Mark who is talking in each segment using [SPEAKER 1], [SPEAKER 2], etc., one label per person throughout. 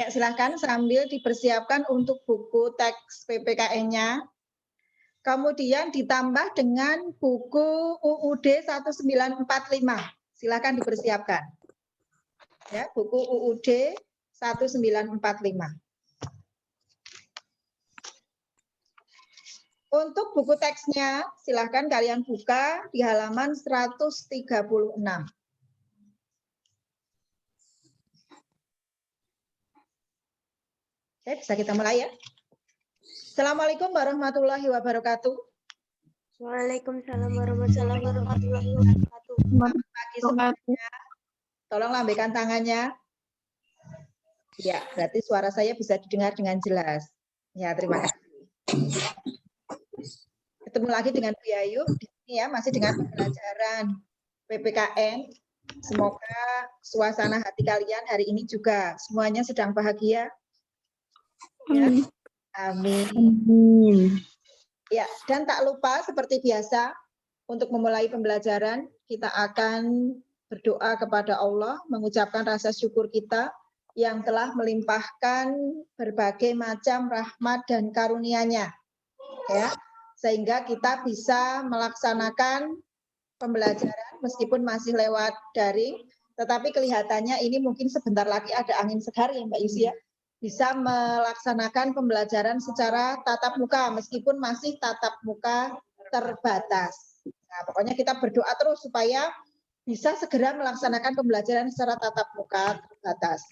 [SPEAKER 1] Ya, silahkan sambil dipersiapkan untuk buku teks PPKN-nya. Kemudian ditambah dengan buku UUD 1945. Silahkan dipersiapkan. Ya, buku UUD 1945. Untuk buku teksnya, silahkan kalian buka di halaman 136. Oke, bisa kita mulai ya. Assalamualaikum warahmatullahi wabarakatuh.
[SPEAKER 2] Waalaikumsalam warahmatullahi wabarakatuh.
[SPEAKER 1] Selamat pagi semuanya. Tolong lambaikan tangannya. Ya, berarti suara saya bisa didengar dengan jelas. Ya, terima kasih. Ketemu lagi dengan Bu Yayu. Ini ya, masih dengan pembelajaran PPKN. Semoga suasana hati kalian hari ini juga semuanya sedang bahagia. Ya. Amin. Ya, dan tak lupa seperti biasa untuk memulai pembelajaran kita akan berdoa kepada Allah, mengucapkan rasa syukur kita yang telah melimpahkan berbagai macam rahmat dan karunia-Nya. Ya, sehingga kita bisa melaksanakan pembelajaran meskipun masih lewat daring, tetapi kelihatannya ini mungkin sebentar lagi ada angin segar ya Mbak Yusi ya. Bisa melaksanakan pembelajaran secara tatap muka meskipun masih tatap muka terbatas. Nah, pokoknya kita berdoa terus supaya bisa segera melaksanakan pembelajaran secara tatap muka terbatas.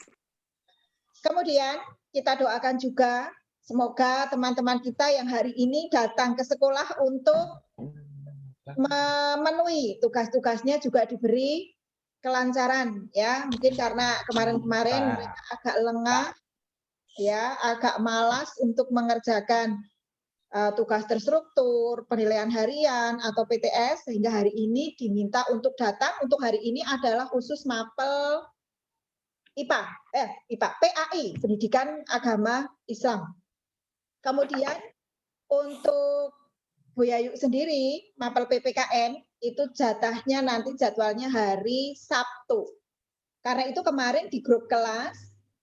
[SPEAKER 1] Kemudian kita doakan juga semoga teman-teman kita yang hari ini datang ke sekolah untuk memenuhi tugas-tugasnya juga diberi kelancaran ya. Mungkin karena kemarin-kemarin mereka agak lengah ya, agak malas untuk mengerjakan tugas terstruktur, penilaian harian atau PTS sehingga hari ini diminta untuk datang. Untuk hari ini adalah khusus mapel IPA, PAI, Pendidikan Agama Islam. Kemudian untuk Bu Yayu sendiri, mapel PPKN itu jatahnya nanti jadwalnya hari Sabtu. Karena itu kemarin di grup kelas,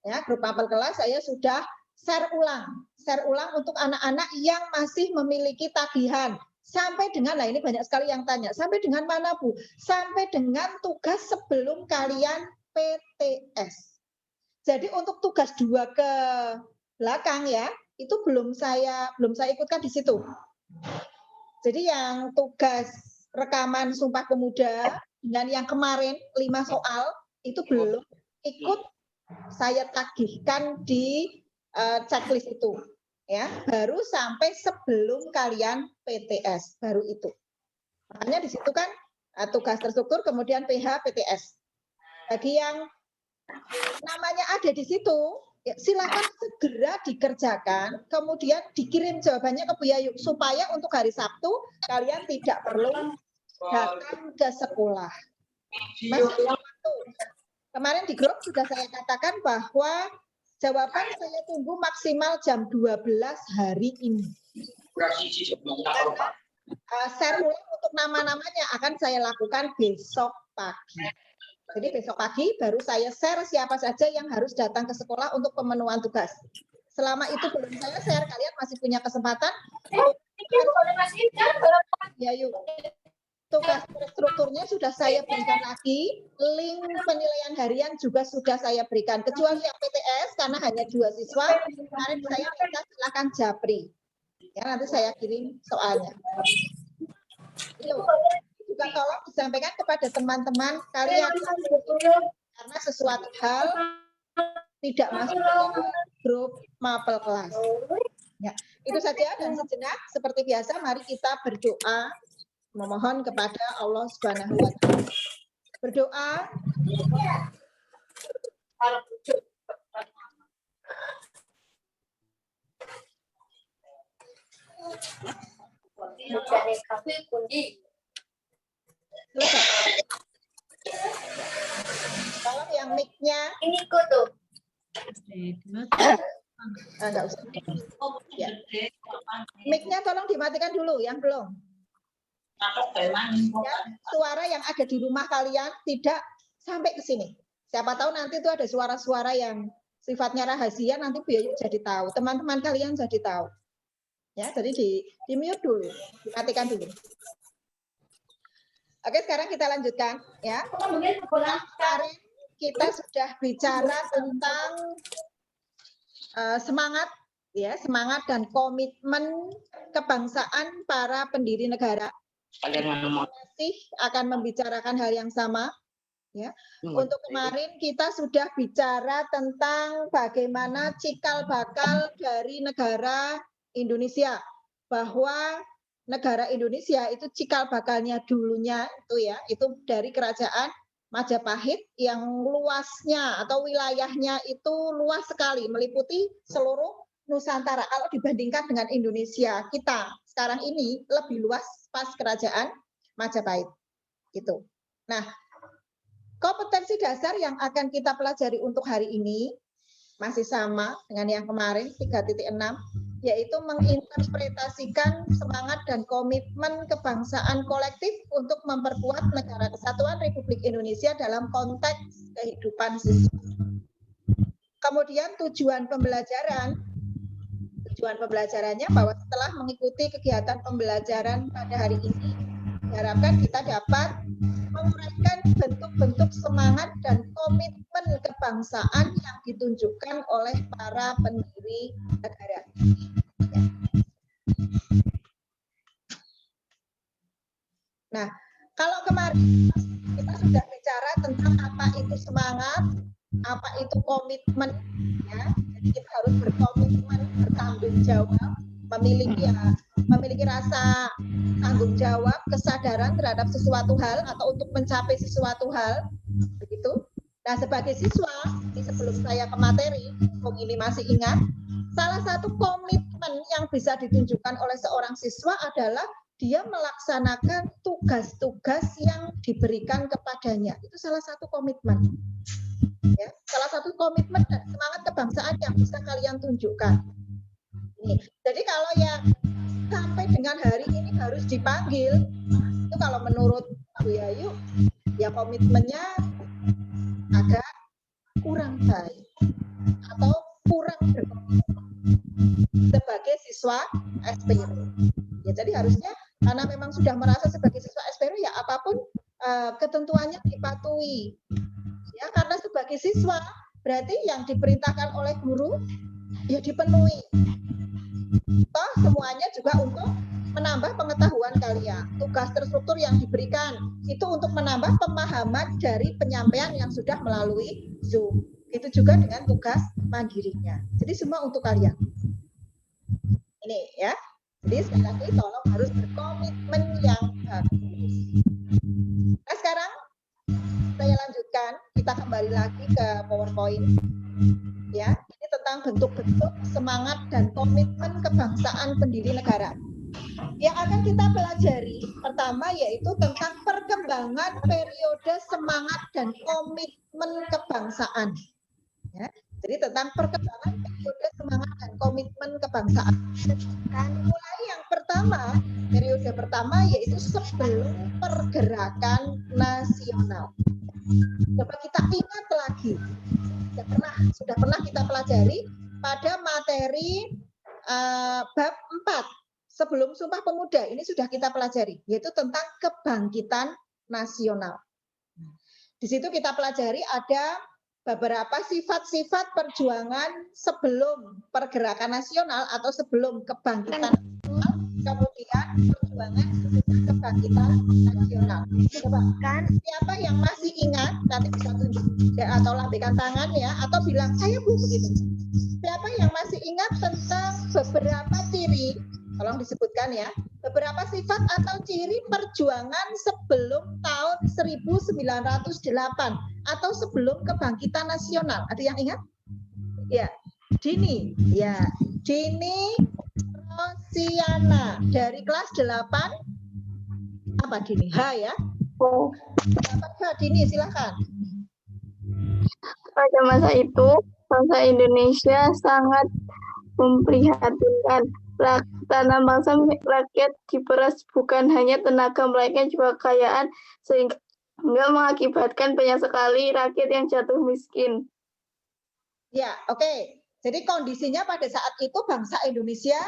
[SPEAKER 1] ya grup mapel kelas saya sudah share ulang untuk anak-anak yang masih memiliki tagihan. Sampai dengan, nah ini banyak sekali yang tanya, sampai dengan mana Bu? Sampai dengan tugas sebelum kalian PTS. Jadi untuk tugas 2 ke belakang ya, itu belum saya ikutkan di situ. Jadi yang tugas rekaman Sumpah Pemuda dengan yang kemarin 5 soal itu belum ikut saya tagihkan di checklist itu. Ya, baru sampai sebelum kalian PTS baru itu. Makanya di situ kan tugas terstruktur kemudian PH PTS. Bagi yang namanya ada di situ, ya, silakan segera dikerjakan, kemudian dikirim jawabannya ke Bu Yayu supaya untuk hari Sabtu kalian tidak perlu datang ke sekolah. Masih waktu. Kemarin di grup sudah saya katakan bahwa jawaban saya tunggu maksimal jam 12 hari ini. Share ulang untuk nama-namanya akan saya lakukan besok pagi. Jadi besok pagi baru saya share siapa saja yang harus datang ke sekolah untuk pemenuhan tugas. Selama itu belum saya share, kalian masih punya kesempatan. Ya yuk. Tugas strukturnya sudah saya berikan lagi, link penilaian harian juga sudah saya berikan. Kecuali yang PTS karena hanya 2 siswa, kemarin saya minta silakan japri. Ya nanti saya kirim soalnya. Yuk. Juga tolong disampaikan kepada teman-teman kalian karena sesuatu hal tidak masuk ke grup mapel kelas. Ya, itu saja dan sejenak seperti biasa mari kita berdoa memohon kepada Allah Subhanahu wa taala. Berdoa tolong yang mic-nya ini tuh. Enggak usah. Ya. Mic-nya tolong dimatikan dulu yang belum. Ya, suara yang ada di rumah kalian tidak sampai ke sini. Siapa tahu nanti itu ada suara-suara yang sifatnya rahasia, nanti Bu Yayu jadi tahu, teman-teman kalian jadi tahu. Ya, jadi di mute dulu, dimatikan dulu. Oke, sekarang kita lanjutkan ya. Kemarin kita sudah bicara tentang semangat ya, semangat dan komitmen kebangsaan para pendiri negara. Masih akan membicarakan hal yang sama ya. Untuk kemarin kita sudah bicara tentang bagaimana cikal bakal dari negara Indonesia, bahwa negara Indonesia itu cikal bakalnya dulunya itu ya, itu dari kerajaan Majapahit yang luasnya atau wilayahnya itu luas sekali, meliputi seluruh Nusantara. Kalau dibandingkan dengan Indonesia kita sekarang ini lebih luas pas kerajaan Majapahit gitu. Nah, kompetensi dasar yang akan kita pelajari untuk hari ini masih sama dengan yang kemarin 3.6, yaitu menginterpretasikan semangat dan komitmen kebangsaan kolektif untuk memperkuat Negara Kesatuan Republik Indonesia dalam konteks kehidupan siswa. Kemudian tujuan pembelajarannya bahwa setelah mengikuti kegiatan pembelajaran pada hari ini, diharapkan kita dapat menguraikan bentuk-bentuk semangat dan komitmen kebangsaan yang ditunjukkan oleh para pendiri negara. Nah, kalau kemarin kita sudah bicara tentang apa itu semangat, apa itu komitmen, ya. Jadi kita harus berkomitmen, bertanggung jawab, memiliki rasa tanggung jawab, kesadaran terhadap sesuatu hal atau untuk mencapai sesuatu hal, begitu. Nah, sebagai siswa, sebelum saya ke materi, ini masih ingat, salah satu komitmen yang bisa ditunjukkan oleh seorang siswa adalah dia melaksanakan tugas-tugas yang diberikan kepadanya. Itu salah satu komitmen. Ya, salah satu komitmen dan semangat kebangsaan yang bisa kalian tunjukkan. Nih, jadi kalau yang sampai dengan hari ini harus dipanggil, itu kalau menurut Bu Yayu, ya komitmennya agak kurang baik atau kurang berkomitmen sebagai siswa SPIR. Ya, jadi harusnya karena memang sudah merasa sebagai siswa SPIR, ya apapun ketentuannya dipatuhi. Ya, karena sebagai siswa berarti yang diperintahkan oleh guru ya dipenuhi. Toh semuanya juga untuk menambah pengetahuan kalian. Tugas terstruktur yang diberikan itu untuk menambah pemahaman dari penyampaian yang sudah melalui Zoom. Itu juga dengan tugas mandirinya. Jadi semua untuk kalian. Ini ya. Jadi sekali lagi tolong harus berkomitmen yang bagus. Nah, sekarang saya lanjutkan, kita kembali lagi ke PowerPoint. Ya, ini tentang bentuk-bentuk semangat dan komitmen kebangsaan pendiri negara. Yang akan kita pelajari pertama yaitu tentang perkembangan periode semangat dan komitmen kebangsaan. Ya, jadi tentang perkembangan periode semangat dan komitmen kebangsaan. Mulai yang pertama, periode pertama yaitu sebelum pergerakan nasional. Coba kita ingat lagi, sudah pernah kita pelajari pada materi bab 4 sebelum Sumpah Pemuda, ini sudah kita pelajari, yaitu tentang kebangkitan nasional. Di situ kita pelajari ada beberapa sifat-sifat perjuangan sebelum pergerakan nasional atau sebelum kebangkitan nasional, kemudian perjuangan kebangkitan nasional. Coba kan siapa yang masih ingat, nanti bisa tunjuk ya, atau lambaikan tangan ya, atau bilang saya Bu begitu. Siapa yang masih ingat tentang beberapa ciri, tolong disebutkan ya, beberapa sifat atau ciri perjuangan sebelum tahun 1908 atau sebelum kebangkitan nasional. Ada yang ingat? Ya, Dini. Ya, Dini Rosiana dari kelas 8. Apa Dini? H ya?
[SPEAKER 2] Oh.
[SPEAKER 1] Dini, silakan.
[SPEAKER 2] Pada masa itu, bangsa Indonesia sangat memprihatinkan. Tanah bangsa milik rakyat diperas bukan hanya tenaga, melainkan juga kekayaan, sehingga mengakibatkan banyak sekali rakyat yang jatuh miskin.
[SPEAKER 1] Ya, oke. Jadi kondisinya pada saat itu bangsa Indonesia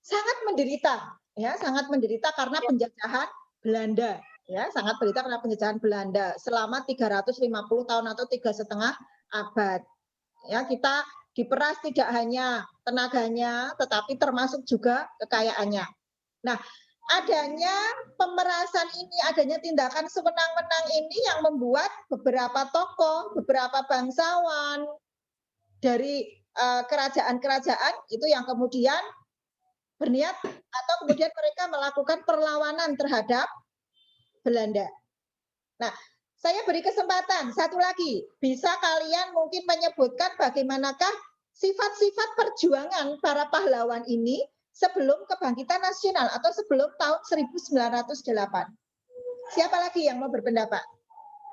[SPEAKER 1] sangat menderita, ya, sangat menderita karena penjajahan Belanda, ya, sangat menderita karena penjajahan Belanda selama 350 tahun atau 3,5 abad. Ya, kita diperas tidak hanya tenaganya, tetapi termasuk juga kekayaannya. Nah, adanya pemerasan ini, adanya tindakan sewenang-wenang ini yang membuat beberapa tokoh, beberapa bangsawan dari kerajaan-kerajaan itu yang kemudian berniat atau kemudian mereka melakukan perlawanan terhadap Belanda. Nah, saya beri kesempatan satu lagi, bisa kalian mungkin menyebutkan bagaimanakah sifat-sifat perjuangan para pahlawan ini sebelum kebangkitan nasional atau sebelum tahun 1908. Siapa lagi yang mau berpendapat?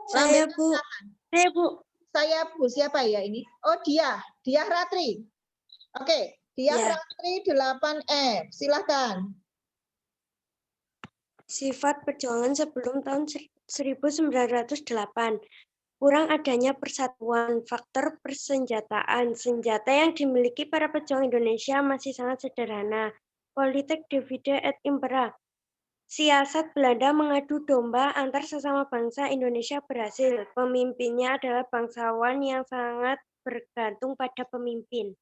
[SPEAKER 3] Saya, Bu. Saya, Bu.
[SPEAKER 1] Saya, Bu. Siapa ya ini? Oh, Diah Ratri. Oke, Diah Ratri 8F. Silakan.
[SPEAKER 3] Sifat perjuangan sebelum tahun 1908. Kurang adanya persatuan, faktor persenjataan. Senjata yang dimiliki para pejuang Indonesia masih sangat sederhana. Politik divide et impera. Siasat Belanda mengadu domba antar sesama bangsa Indonesia berhasil. Pemimpinnya adalah bangsawan yang sangat bergantung pada pemimpin.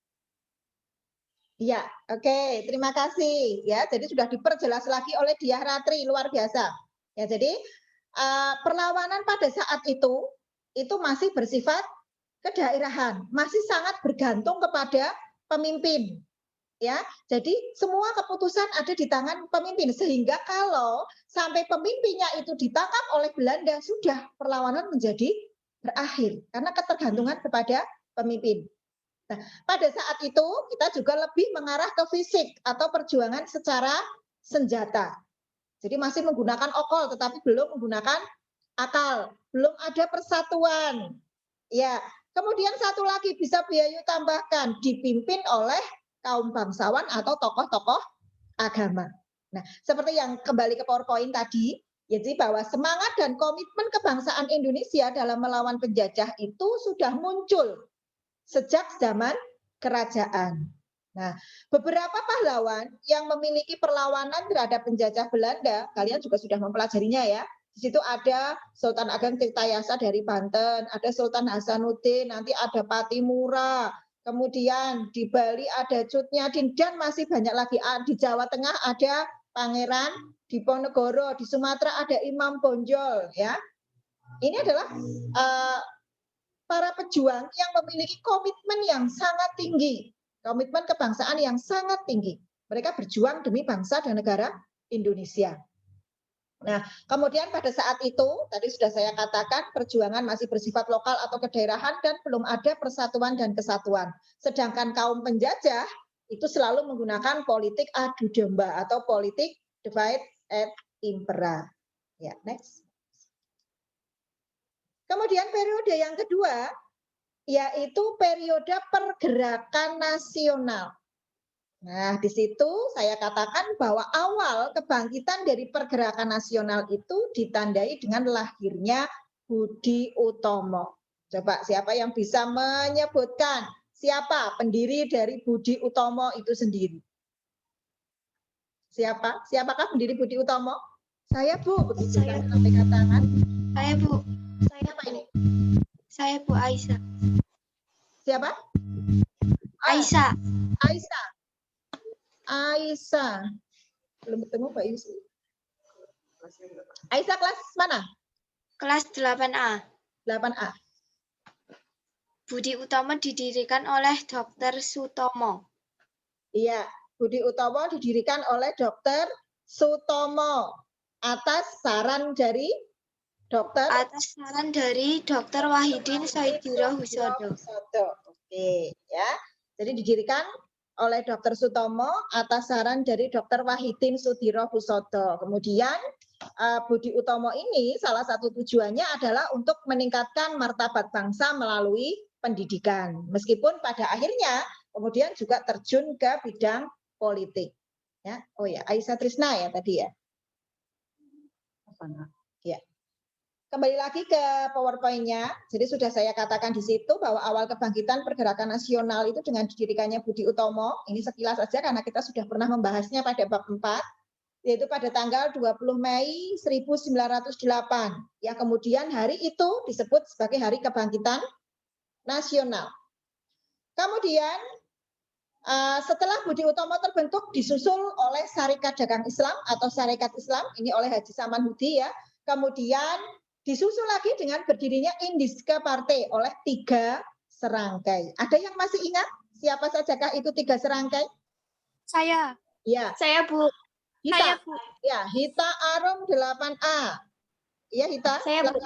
[SPEAKER 1] Ya, oke, terima kasih. Ya, jadi sudah diperjelas lagi oleh Diah Ratri, luar biasa. Ya, jadi perlawanan pada saat itu masih bersifat kedaerahan, masih sangat bergantung kepada pemimpin. Ya, jadi semua keputusan ada di tangan pemimpin, sehingga kalau sampai pemimpinnya itu ditangkap oleh Belanda, sudah perlawanan menjadi berakhir karena ketergantungan kepada pemimpin. Nah, pada saat itu kita juga lebih mengarah ke fisik atau perjuangan secara senjata. Jadi masih menggunakan okol tetapi belum menggunakan akal, belum ada persatuan. Ya, kemudian satu lagi bisa Biayu tambahkan, dipimpin oleh kaum bangsawan atau tokoh-tokoh agama. Nah, seperti yang kembali ke PowerPoint tadi, jadi bahwa semangat dan komitmen kebangsaan Indonesia dalam melawan penjajah itu sudah muncul sejak zaman kerajaan. Nah, beberapa pahlawan yang memiliki perlawanan terhadap penjajah Belanda, kalian juga sudah mempelajarinya ya. Di situ ada Sultan Ageng Tirtayasa dari Banten, ada Sultan Hasanuddin, nanti ada Patimura, kemudian di Bali ada Cut Nyadin, dan masih banyak lagi. Di Jawa Tengah ada Pangeran Diponegoro, di Sumatera ada Imam Bonjol, ya. Ini adalah para pejuang yang memiliki komitmen yang sangat tinggi, komitmen kebangsaan yang sangat tinggi. Mereka berjuang demi bangsa dan negara Indonesia. Nah, kemudian pada saat itu, tadi sudah saya katakan, perjuangan masih bersifat lokal atau kedaerahan dan belum ada persatuan dan kesatuan. Sedangkan kaum penjajah itu selalu menggunakan politik adu domba atau politik divide et impera. Ya, next. Kemudian periode yang kedua, yaitu periode pergerakan nasional. Nah, di situ saya katakan bahwa awal kebangkitan dari pergerakan nasional itu ditandai dengan lahirnya Budi Utomo. Coba siapa yang bisa menyebutkan siapa pendiri dari Budi Utomo itu sendiri? Siapa? Siapakah pendiri Budi Utomo? Saya, Bu. Begitu saya sampaikan tangan.
[SPEAKER 2] Saya, Bu.
[SPEAKER 1] Siapa ini?
[SPEAKER 2] Saya, Bu Aisyah.
[SPEAKER 1] Siapa?
[SPEAKER 2] Aisyah.
[SPEAKER 1] Aisyah. Aisyah. Belum ketemu Pak Yusuf. Aisyah kelas mana?
[SPEAKER 2] Kelas 8A.
[SPEAKER 1] 8A.
[SPEAKER 2] Budi Utomo didirikan oleh Dr. Sutomo.
[SPEAKER 1] Iya, Budi Utomo didirikan oleh Dr. Sutomo atas saran dari Dr.
[SPEAKER 2] Wahidin Soedirohusodo.
[SPEAKER 1] Oke, ya. Jadi didirikan oleh Dr. Sutomo atas saran dari Dr. Wahidin Soedirohusodo. Kemudian Budi Utomo ini salah satu tujuannya adalah untuk meningkatkan martabat bangsa melalui pendidikan. Meskipun pada akhirnya kemudian juga terjun ke bidang politik. Ya, oh ya, Aisyah Trisna ya tadi ya. Ya. Kembali lagi ke PowerPoint-nya. Jadi sudah saya katakan di situ bahwa awal kebangkitan pergerakan nasional itu dengan didirikannya Budi Utomo. Ini sekilas saja karena kita sudah pernah membahasnya pada bab 4, yaitu pada tanggal 20 Mei 1908. Yang kemudian hari itu disebut sebagai Hari Kebangkitan Nasional. Kemudian setelah Budi Utomo terbentuk, disusul oleh Sarekat Dagang Islam atau Sarekat Islam, ini oleh Haji Samanhudi ya. Kemudian disusul lagi dengan berdirinya Indiska Partai oleh 3 serangkai. Ada yang masih ingat siapa sajakah itu 3 serangkai?
[SPEAKER 4] Saya.
[SPEAKER 1] Ya.
[SPEAKER 4] Saya, Bu.
[SPEAKER 1] Hita.
[SPEAKER 4] Saya, Bu.
[SPEAKER 1] Ya, Hita Arum 8A. Iya, Hita.
[SPEAKER 4] Saya, Bu.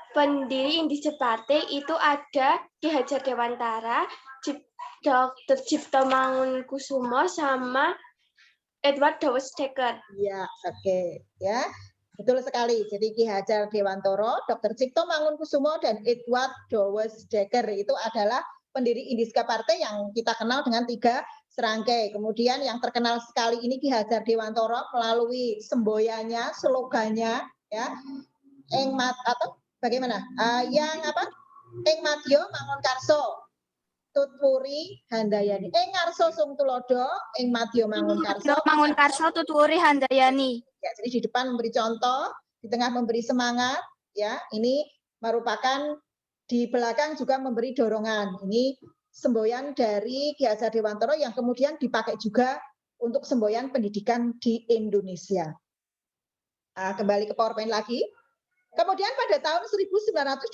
[SPEAKER 4] Pendiri Indiska Partai itu ada Ki Hajar Dewantara, Dr. Cipto Mangunkusumo, sama Edward Dawes Dekker.
[SPEAKER 1] Ya, oke. Ya, betul sekali. Jadi Ki Hajar Dewantara, Dr. Cipto Mangunkusumo, dan Edward Dawes Dekker itu adalah pendiri Indiska Partai yang kita kenal dengan 3 serangkai. Kemudian yang terkenal sekali ini Ki Hajar Dewantara melalui semboyannya, slogannya, ya, atau bagaimana? Yang apa? Ing Madya Mangun Karso, tuturi handayani. Ing ngarso sung tulodo, ing madya mangun karso.
[SPEAKER 4] Mangun Karso tuturi handayani.
[SPEAKER 1] Ya, jadi di depan memberi contoh, di tengah memberi semangat, ya. Ini merupakan di belakang juga memberi dorongan. Ini semboyan dari Ki Hajar Dewantara yang kemudian dipakai juga untuk semboyan pendidikan di Indonesia. Kembali ke PowerPoint lagi. Kemudian pada tahun 1928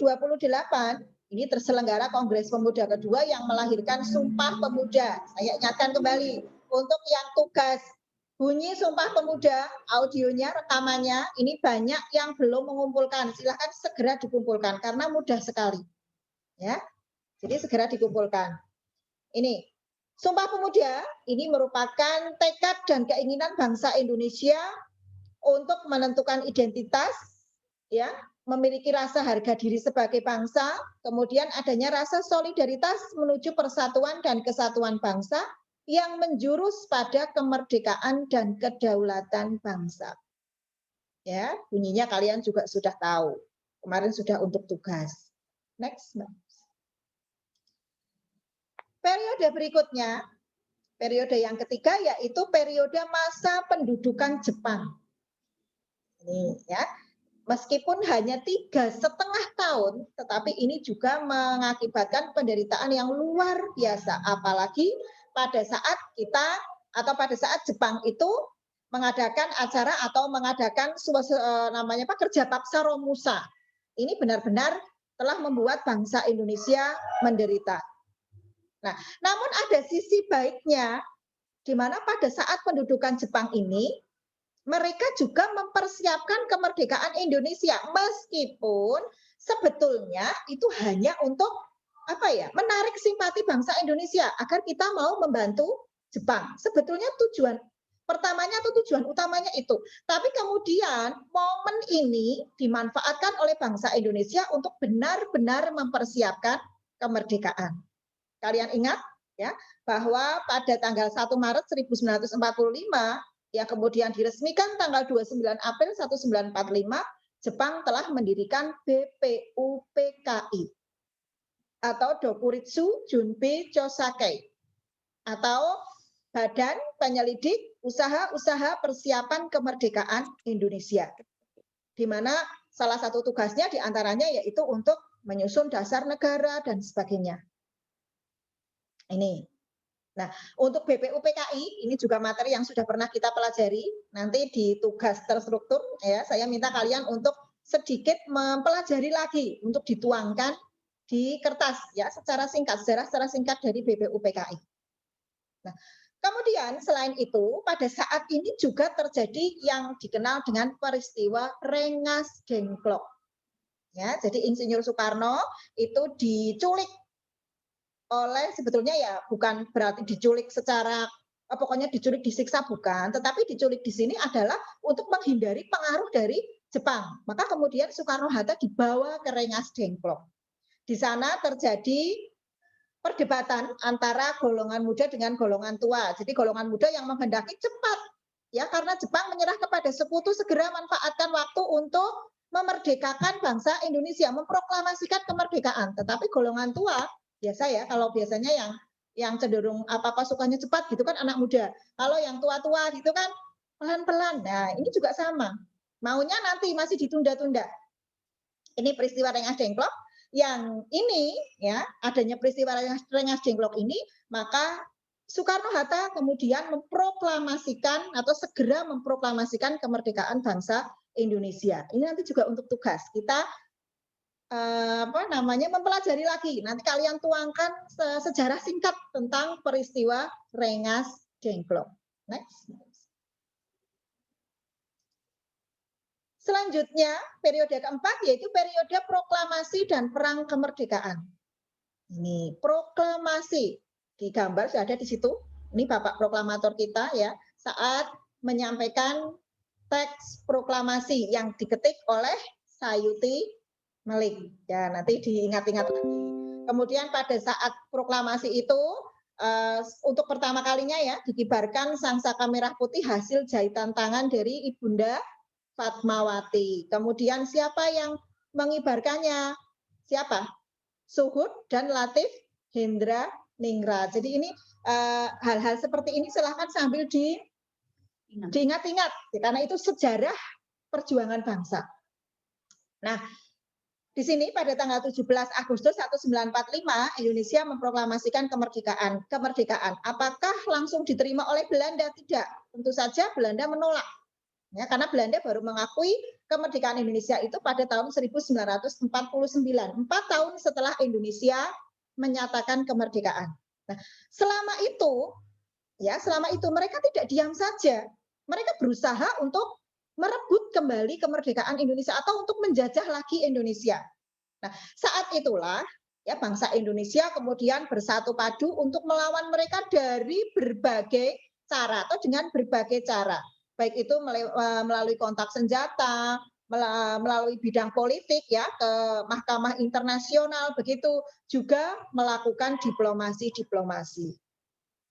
[SPEAKER 1] ini terselenggara Kongres Pemuda kedua yang melahirkan Sumpah Pemuda. Saya ingatkan kembali untuk yang tugas bunyi Sumpah Pemuda, audionya, rekamannya, ini banyak yang belum mengumpulkan. Silakan segera dikumpulkan karena mudah sekali. Ya, jadi segera dikumpulkan. Ini Sumpah Pemuda ini merupakan tekad dan keinginan bangsa Indonesia untuk menentukan identitas, ya, memiliki rasa harga diri sebagai bangsa, kemudian adanya rasa solidaritas menuju persatuan dan kesatuan bangsa yang menjurus pada kemerdekaan dan kedaulatan bangsa. Ya, bunyinya kalian juga sudah tahu. Kemarin sudah untuk tugas. Next, Mbak. Periode berikutnya, periode yang ketiga yaitu periode masa pendudukan Jepang. Ini ya. Meskipun hanya 3,5 tahun, tetapi ini juga mengakibatkan penderitaan yang luar biasa. Apalagi pada saat kita atau pada saat Jepang itu mengadakan acara atau mengadakan namanya apa, kerja paksa Romusa. Ini benar-benar telah membuat bangsa Indonesia menderita. Nah, namun ada sisi baiknya, di mana pada saat pendudukan Jepang ini mereka juga mempersiapkan kemerdekaan Indonesia, meskipun sebetulnya itu hanya untuk apa ya, menarik simpati bangsa Indonesia agar kita mau membantu Jepang. Sebetulnya tujuan pertamanya atau tujuan utamanya itu. Tapi kemudian momen ini dimanfaatkan oleh bangsa Indonesia untuk benar-benar mempersiapkan kemerdekaan. Kalian ingat ya bahwa pada tanggal 1 Maret 1945 yang kemudian diresmikan tanggal 29 April 1945, Jepang telah mendirikan BPUPKI atau Dokuritsu Junpei Chosakei atau Badan Penyelidik Usaha-Usaha Persiapan Kemerdekaan Indonesia, di mana salah satu tugasnya diantaranya yaitu untuk menyusun dasar negara dan sebagainya. Ini. Nah, untuk BPUPKI ini juga materi yang sudah pernah kita pelajari. Nanti di tugas terstruktur ya, saya minta kalian untuk sedikit mempelajari lagi untuk dituangkan di kertas ya secara singkat, secara singkat dari BPUPKI. Nah, kemudian selain itu pada saat ini juga terjadi yang dikenal dengan peristiwa Rengas Dengklok. Ya, jadi Insinyur Soekarno itu diculik oleh, sebetulnya ya bukan berarti diculik secara pokoknya diculik disiksa, bukan, tetapi diculik di sini adalah untuk menghindari pengaruh dari Jepang. Maka kemudian Soekarno-Hatta dibawa ke Rengas Dengklok. Di sana terjadi perdebatan antara golongan muda dengan golongan tua. Jadi golongan muda yang menghendaki cepat ya, karena Jepang menyerah kepada sekutu, segera manfaatkan waktu untuk memerdekakan bangsa Indonesia, memproklamasikan kemerdekaan. Tetapi golongan tua, biasa ya, kalau biasanya yang cenderung apa-apa sukanya cepat gitu kan anak muda. Kalau yang tua-tua gitu kan pelan-pelan. Nah, ini juga sama. Maunya nanti masih ditunda-tunda. Ini peristiwa Rengas Dengklok. Yang ini ya, adanya peristiwa Rengas Dengklok ini, maka Soekarno-Hatta kemudian memproklamasikan atau segera memproklamasikan kemerdekaan bangsa Indonesia. Ini nanti juga untuk tugas kita mempelajari lagi. Nanti kalian tuangkan sejarah singkat tentang peristiwa Rengas Dengklok. Next. Selanjutnya, periode keempat yaitu periode proklamasi dan perang kemerdekaan. Ini proklamasi, di gambar sudah ada di situ. Ini Bapak proklamator kita ya, saat menyampaikan teks proklamasi yang diketik oleh Sayuti Melik. Ya, nanti diingat-ingat lagi. Kemudian pada saat proklamasi itu, untuk pertama kalinya ya, dikibarkan sangsaka merah putih hasil jahitan tangan dari Ibunda Fatmawati. Kemudian siapa yang mengibarkannya? Siapa? Suhud dan Latif Hendra Ningrat. Jadi ini hal-hal seperti ini silahkan sambil diingat-ingat, karena itu sejarah perjuangan bangsa. Nah, di sini pada tanggal 17 Agustus 1945 Indonesia memproklamasikan kemerdekaan. Apakah langsung diterima oleh Belanda? Tidak. Tentu saja Belanda menolak. Ya, karena Belanda baru mengakui kemerdekaan Indonesia itu pada tahun 1949, 4 tahun setelah Indonesia menyatakan kemerdekaan. Nah, selama itu mereka tidak diam saja. Mereka berusaha untuk merebut kembali kemerdekaan Indonesia atau untuk menjajah lagi Indonesia. Nah, saat itulah ya bangsa Indonesia kemudian bersatu padu untuk melawan mereka dari berbagai cara atau dengan berbagai cara. Baik itu melalui kontak senjata, melalui bidang politik ya ke Mahkamah Internasional, begitu juga melakukan diplomasi.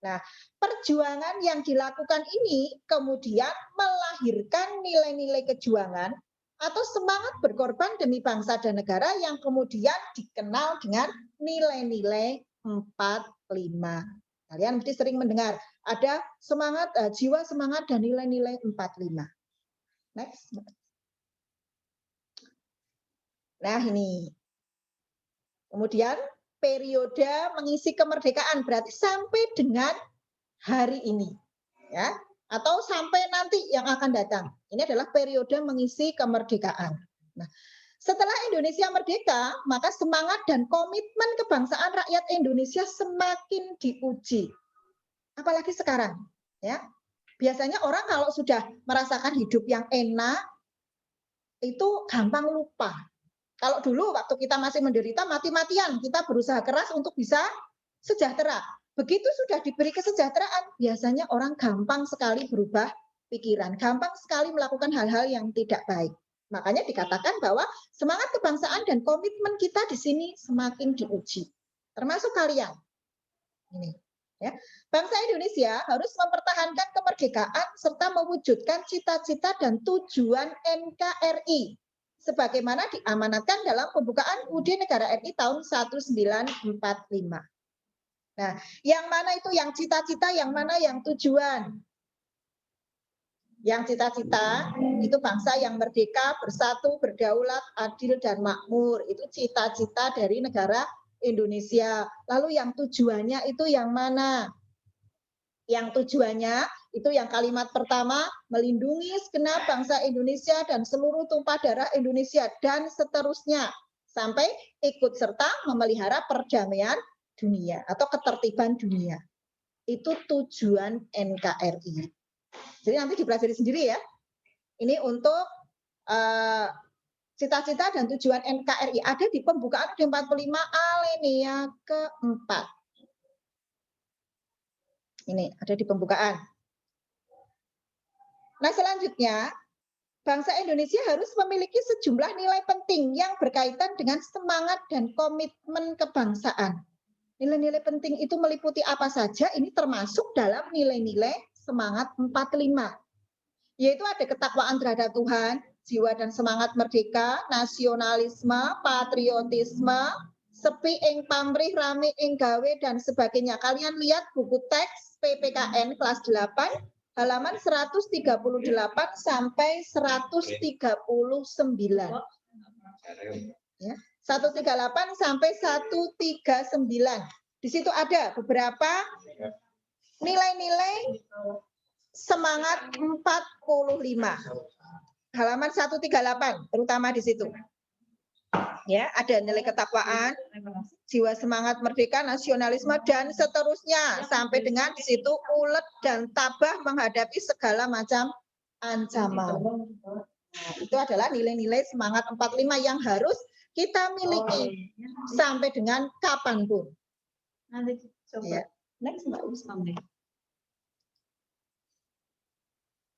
[SPEAKER 1] Nah, perjuangan yang dilakukan ini kemudian melahirkan nilai-nilai kejuangan atau semangat berkorban demi bangsa dan negara yang kemudian dikenal dengan nilai-nilai 45. Kalian mesti sering mendengar ada semangat, jiwa semangat dan nilai-nilai 45. Next. Nah ini. Kemudian periode mengisi kemerdekaan berarti sampai dengan hari ini, ya, atau sampai nanti yang akan datang. Ini adalah periode mengisi kemerdekaan. Nah, setelah Indonesia merdeka, maka semangat dan komitmen kebangsaan rakyat Indonesia semakin diuji. Apalagi sekarang, ya. Biasanya orang kalau sudah merasakan hidup yang enak, itu gampang lupa. Kalau dulu waktu kita masih menderita mati-matian, kita berusaha keras untuk bisa sejahtera. Begitu sudah diberi kesejahteraan, biasanya orang gampang sekali berubah pikiran, gampang sekali melakukan hal-hal yang tidak baik. Makanya dikatakan bahwa semangat kebangsaan dan komitmen kita di sini semakin diuji. Termasuk kalian. Ini, ya. Bangsa Indonesia harus mempertahankan kemerdekaan serta mewujudkan cita-cita dan tujuan NKRI sebagaimana diamanatkan dalam pembukaan UUD Negara RI tahun 1945. Nah, yang mana itu yang cita-cita, yang mana yang tujuan? Yang cita-cita itu bangsa yang merdeka, bersatu, berdaulat, adil, dan makmur. Itu cita-cita dari negara Indonesia. Lalu yang tujuannya itu yang mana? Yang tujuannya itu yang kalimat pertama, melindungi segenap bangsa Indonesia dan seluruh tumpah darah Indonesia, dan seterusnya. Sampai ikut serta memelihara perdamaian dunia atau ketertiban dunia. Itu tujuan NKRI. Jadi nanti dipelajari sendiri ya. Ini untuk cita-cita dan tujuan NKRI ada di pembukaan UUD 45 alinea keempat. Ini ada di pembukaan. Nah selanjutnya, bangsa Indonesia harus memiliki sejumlah nilai penting yang berkaitan dengan semangat dan komitmen kebangsaan. Nilai-nilai penting itu meliputi apa saja? Ini termasuk dalam nilai-nilai semangat 45. yaitu ada ketakwaan terhadap Tuhan, jiwa dan semangat merdeka, nasionalisme, patriotisme, sepi ing pamrih, rame ing gawe, dan sebagainya. Kalian lihat buku teks PPKN kelas 8, halaman 138 sampai 139. Ya, 138 sampai 139. Di situ ada beberapa nilai-nilai semangat 45. Halaman 138 terutama di situ. Ya, ada nilai ketakwaan, jiwa semangat merdeka, nasionalisme, dan seterusnya sampai dengan di situ ulet dan tabah menghadapi segala macam ancaman. Nah, itu adalah nilai-nilai semangat 45 yang harus kita miliki sampai dengan kapanpun. Nanti coba. Ya. Next, Mbak Usman.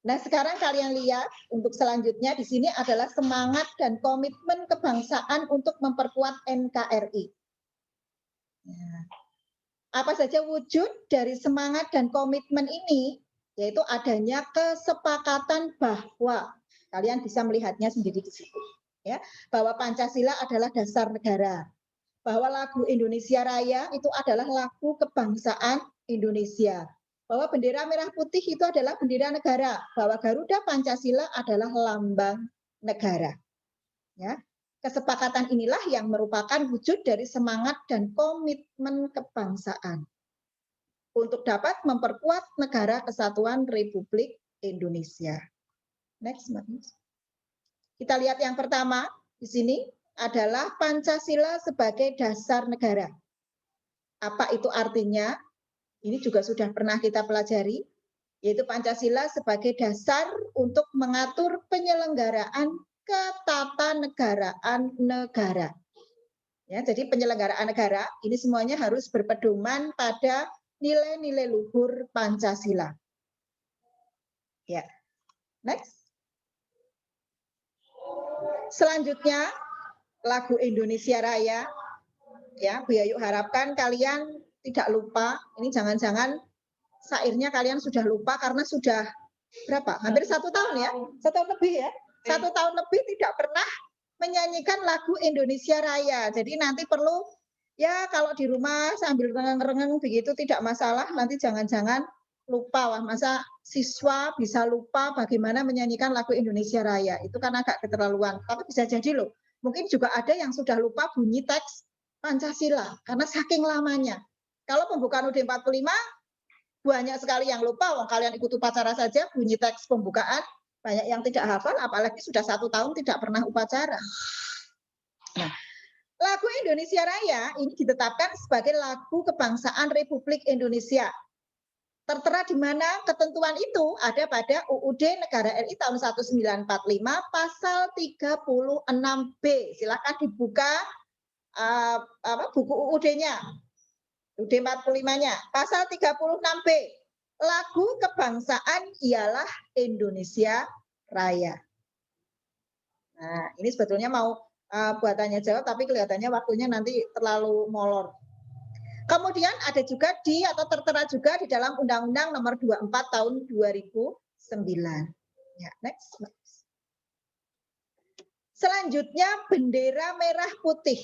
[SPEAKER 1] Nah, sekarang kalian lihat untuk selanjutnya di sini adalah semangat dan komitmen kebangsaan untuk memperkuat NKRI. Nah, apa saja wujud dari semangat dan komitmen ini? Yaitu adanya kesepakatan bahwa kalian bisa melihatnya sendiri di situ, ya, bahwa Pancasila adalah dasar negara, bahwa lagu Indonesia Raya itu adalah lagu kebangsaan Indonesia, bahwa bendera merah putih itu adalah bendera negara, bahwa Garuda Pancasila adalah lambang negara. Ya, kesepakatan inilah yang merupakan wujud dari semangat dan komitmen kebangsaan untuk dapat memperkuat negara kesatuan Republik Indonesia. Next, Mbak. Kita lihat yang pertama di sini adalah Pancasila sebagai dasar negara. Apa itu artinya? Ini juga sudah pernah kita pelajari, yaitu Pancasila sebagai dasar untuk mengatur penyelenggaraan ketatanegaraan negara. Ya, jadi penyelenggaraan negara ini semuanya harus berpedoman pada nilai-nilai luhur Pancasila. Ya, next. Selanjutnya lagu Indonesia Raya. Ya, Bu Yayu harapkan kalian tidak lupa. Ini jangan-jangan syairnya kalian sudah lupa karena sudah berapa? Hampir 1 tahun ya, 1 tahun lebih ya. 1 tahun lebih tidak pernah menyanyikan lagu Indonesia Raya. Jadi nanti perlu ya kalau di rumah sambil rengeng-rengeng begitu tidak masalah. Nanti jangan-jangan lupa, wah masa siswa bisa lupa bagaimana menyanyikan lagu Indonesia Raya. Itu kan agak keterlaluan. Tapi bisa jadi loh. Mungkin juga ada yang sudah lupa bunyi teks Pancasila karena saking lamanya. Kalau pembukaan UUD 45 banyak sekali yang lupa, wong kalian ikut upacara saja bunyi teks pembukaan, banyak yang tidak hafal, apalagi sudah 1 tahun tidak pernah upacara. Nah, lagu Indonesia Raya ini ditetapkan sebagai lagu kebangsaan Republik Indonesia. Tertera di mana ketentuan itu ada pada UUD Negara RI tahun 1945 pasal 36B. Silakan dibuka buku UUD-nya. UUD 45-nya, pasal 36B. Lagu kebangsaan ialah Indonesia Raya. Nah, ini sebetulnya mau buat tanya jawab, tapi kelihatannya waktunya nanti terlalu molor. Kemudian ada juga atau tertera juga di dalam Undang-Undang Nomor 24 Tahun 2009. Ya, next. Selanjutnya bendera merah putih.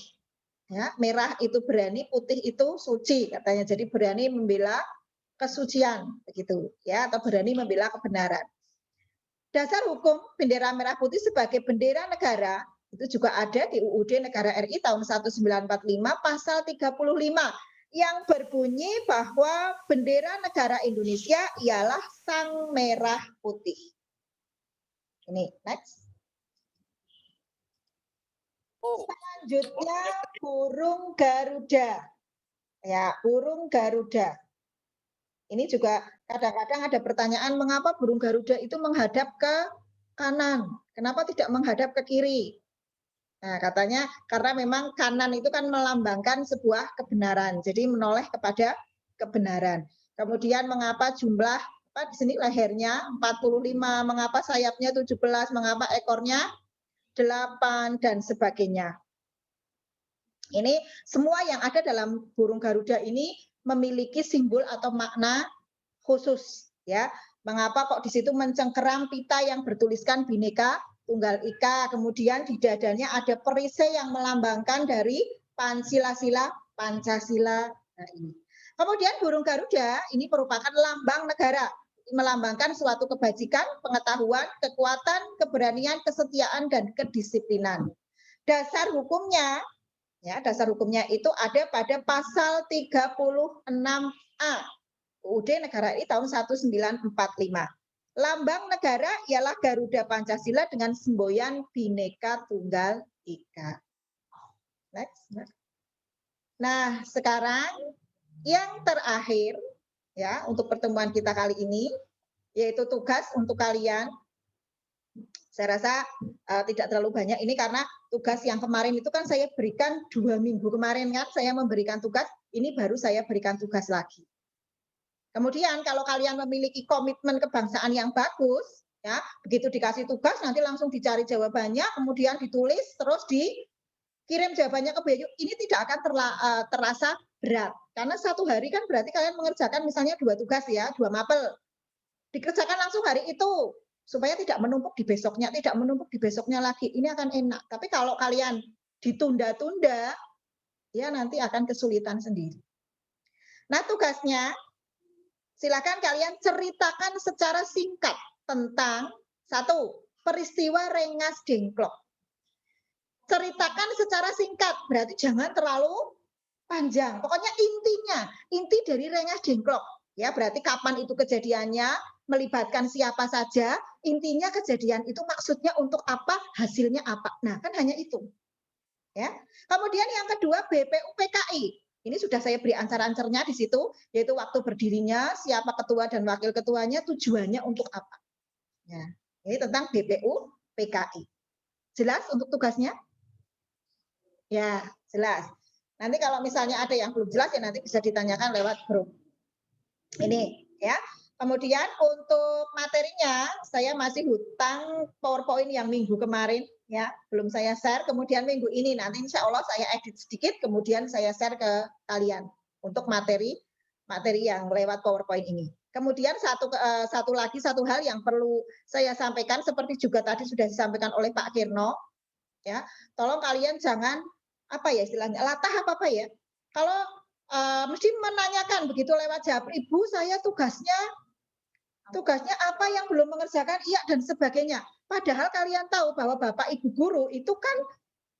[SPEAKER 1] Ya, merah itu berani, putih itu suci katanya. Jadi berani membela kesucian begitu ya, atau berani membela kebenaran. Dasar hukum bendera merah putih sebagai bendera negara itu juga ada di UUD Negara RI tahun 1945 pasal 35 yang berbunyi bahwa bendera negara Indonesia ialah sang merah putih. Ini next. Selanjutnya burung Garuda. Ya, burung Garuda. Ini juga kadang-kadang ada pertanyaan mengapa burung Garuda itu menghadap ke kanan? Kenapa tidak menghadap ke kiri? Nah, katanya karena memang kanan itu kan melambangkan sebuah kebenaran. Jadi menoleh kepada kebenaran. Kemudian mengapa jumlah di sini lehernya 45, mengapa sayapnya 17, mengapa ekornya 8 dan sebagainya. Ini semua yang ada dalam burung Garuda ini memiliki simbol atau makna khusus ya. Mengapa kok di situ mencengkeram pita yang bertuliskan Bhinneka Tunggal Ika, kemudian di dadanya ada perisai yang melambangkan dari Pancasila. Nah, ini. Kemudian burung Garuda ini merupakan lambang negara, melambangkan suatu kebajikan, pengetahuan, kekuatan, keberanian, kesetiaan, dan kedisiplinan. Dasar hukumnya, ya, dasar hukumnya itu ada pada pasal 36A UUD Negara RI tahun 1945. Lambang negara ialah Garuda Pancasila dengan semboyan Bhinneka Tunggal Ika. Next. Nah, sekarang yang terakhir ya untuk pertemuan kita kali ini yaitu tugas untuk kalian. Saya rasa tidak terlalu banyak ini karena tugas yang kemarin itu kan saya berikan 2 minggu kemarin kan saya memberikan tugas, ini baru saya berikan tugas lagi. Kemudian kalau kalian memiliki komitmen kebangsaan yang bagus, ya begitu dikasih tugas nanti langsung dicari jawabannya, kemudian ditulis terus dikirim jawabannya ke Bu Yayu. Ini tidak akan terasa berat karena 1 hari kan berarti kalian mengerjakan misalnya 2 tugas ya, 2 mapel, dikerjakan langsung hari itu supaya tidak menumpuk di besoknya, tidak menumpuk di besoknya lagi. Ini akan enak. Tapi kalau kalian ditunda-tunda, ya nanti akan kesulitan sendiri. Nah tugasnya silakan kalian ceritakan secara singkat tentang 1. Peristiwa Rengas Dengklok. Ceritakan secara singkat, berarti jangan terlalu panjang. Pokoknya inti dari Rengas Dengklok. Ya, berarti kapan itu kejadiannya, melibatkan siapa saja, intinya kejadian itu maksudnya untuk apa, hasilnya apa. Nah, kan hanya itu. Ya. Kemudian yang kedua BPUPKI. Ini sudah saya beri ancar-ancarnya di situ, yaitu waktu berdirinya, siapa ketua dan wakil ketuanya, tujuannya untuk apa. Ya, ini tentang BPUPKI. Jelas untuk tugasnya? Ya, jelas. Nanti kalau misalnya ada yang belum jelas, ya nanti bisa ditanyakan lewat grup. Ini, ya. Kemudian untuk materinya, saya masih hutang PowerPoint yang minggu kemarin, ya belum saya share. Kemudian minggu ini nanti insya Allah saya edit sedikit, kemudian saya share ke kalian untuk materi yang lewat PowerPoint ini. Kemudian satu hal yang perlu saya sampaikan, seperti juga tadi sudah disampaikan oleh Pak Kirno, ya tolong kalian jangan apa ya istilahnya latah apa ya. Kalau mesti menanyakan begitu lewat Japri, Ibu saya tugasnya apa yang belum mengerjakan, iya dan sebagainya. Padahal kalian tahu bahwa Bapak Ibu guru itu kan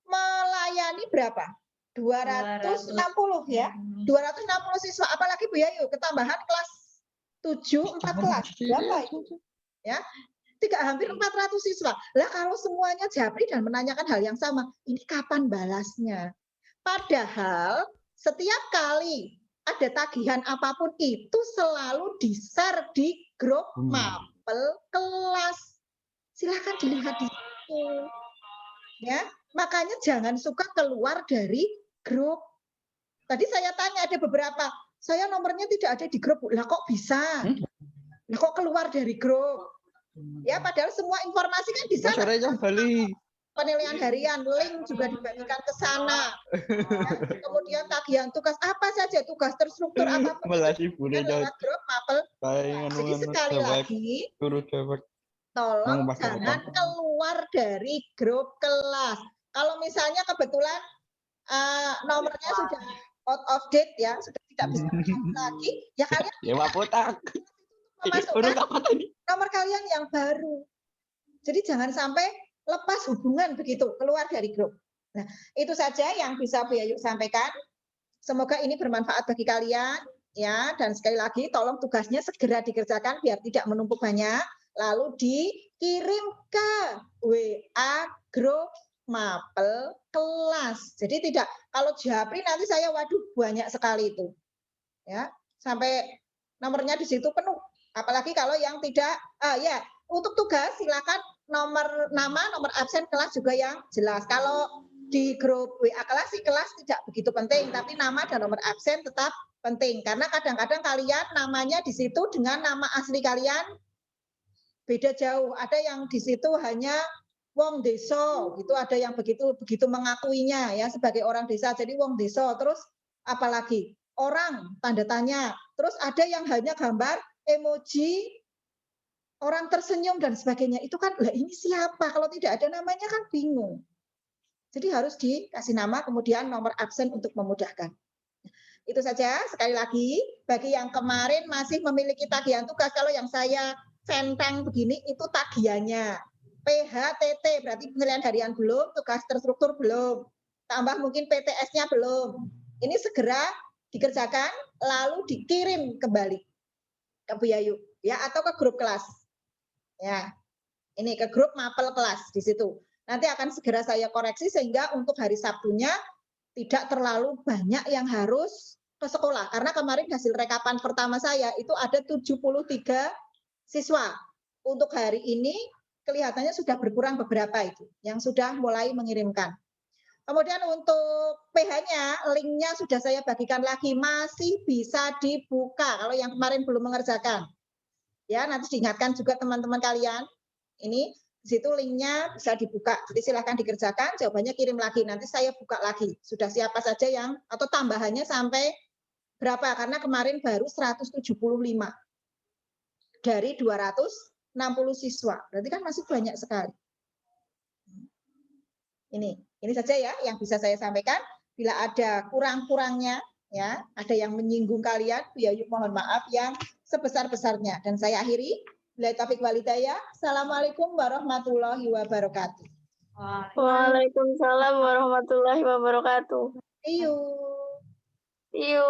[SPEAKER 1] melayani berapa? 260 ya. 260 siswa, apalagi Bu Yayu, ketambahan kelas 7, 4 kelas. Berapa itu? Ya. Hampir 400 siswa. Lah kalau semuanya Japri dan menanyakan hal yang sama, ini kapan balasnya? Padahal setiap kali ada tagihan apapun itu selalu di-share di grup mapel kelas. Silahkan dilihat di situ. Ya, makanya jangan suka keluar dari grup. Tadi saya tanya ada beberapa, saya nomornya tidak ada di grup. Lah kok bisa? Lah kok keluar dari grup? Ya, padahal semua informasi kan di sana. Penilaian harian, link juga dibagikan ke sana. Ya, kemudian tagihan tugas apa saja, tugas terstruktur apa lewat grup mapel. Jadi sekali lagi, tolong jangan keluar dari grup kelas. Kalau misalnya kebetulan nomornya sudah out of date ya, sudah tidak bisa lagi, ya kalian memasukkan nomor kalian yang baru. Jadi jangan sampai lepas hubungan begitu, keluar dari grup. Nah, itu saja yang bisa Bu Yayu sampaikan. Semoga ini bermanfaat bagi kalian, ya. Dan sekali lagi, tolong tugasnya segera dikerjakan biar tidak menumpuk banyak. Lalu dikirim ke WA grup mapel kelas. Jadi tidak, kalau Japri nanti saya, waduh banyak sekali itu. Ya, sampai nomornya di situ penuh. Apalagi kalau yang tidak, ya untuk tugas silakan nomor nama, nomor absen kelas juga yang jelas. Kalau di grup WA kelas sih kelas tidak begitu penting, tapi nama dan nomor absen tetap penting karena kadang-kadang kalian namanya di situ dengan nama asli kalian beda jauh. Ada yang di situ hanya wong deso gitu, ada yang begitu mengakuinya ya sebagai orang desa. Jadi wong deso, terus apalagi orang tanda tanya. Terus ada yang hanya gambar emoji orang tersenyum dan sebagainya. Itu kan, lah ini siapa? Kalau tidak ada namanya kan bingung. Jadi harus dikasih nama, kemudian nomor absen untuk memudahkan. Itu saja, sekali lagi, bagi yang kemarin masih memiliki tagihan tugas, kalau yang saya centang begini, itu tagihannya. PHTT, berarti penilaian harian belum, tugas terstruktur belum, tambah mungkin PTS-nya belum. Ini segera dikerjakan, lalu dikirim kembali ke Bu Yayu, ya, atau ke grup kelas. Ya, ini ke grup mapel kelas di situ. Nanti akan segera saya koreksi sehingga untuk hari Sabtunya tidak terlalu banyak yang harus ke sekolah. Karena kemarin hasil rekapan pertama saya itu ada 73 siswa. Untuk hari ini kelihatannya sudah berkurang beberapa itu yang sudah mulai mengirimkan. Kemudian untuk PH-nya, linknya sudah saya bagikan lagi, masih bisa dibuka kalau yang kemarin belum mengerjakan. Ya, nanti diingatkan juga teman-teman kalian. Ini di situ linknya bisa dibuka. Jadi silahkan dikerjakan, jawabannya kirim lagi. Nanti saya buka lagi. Sudah siapa saja yang, atau tambahannya sampai berapa? Karena kemarin baru 175 dari 260 siswa. Berarti kan masih banyak sekali. Ini saja ya yang bisa saya sampaikan. Bila ada kurang-kurangnya, ya, ada yang menyinggung kalian, Bu Yayu mohon maaf yang sebesar-besarnya. Dan saya akhiri. Billahi taufiq wal hidayah. Assalamualaikum warahmatullahi wabarakatuh.
[SPEAKER 2] Waalaikumsalam warahmatullahi wabarakatuh.
[SPEAKER 1] See you.
[SPEAKER 2] See you.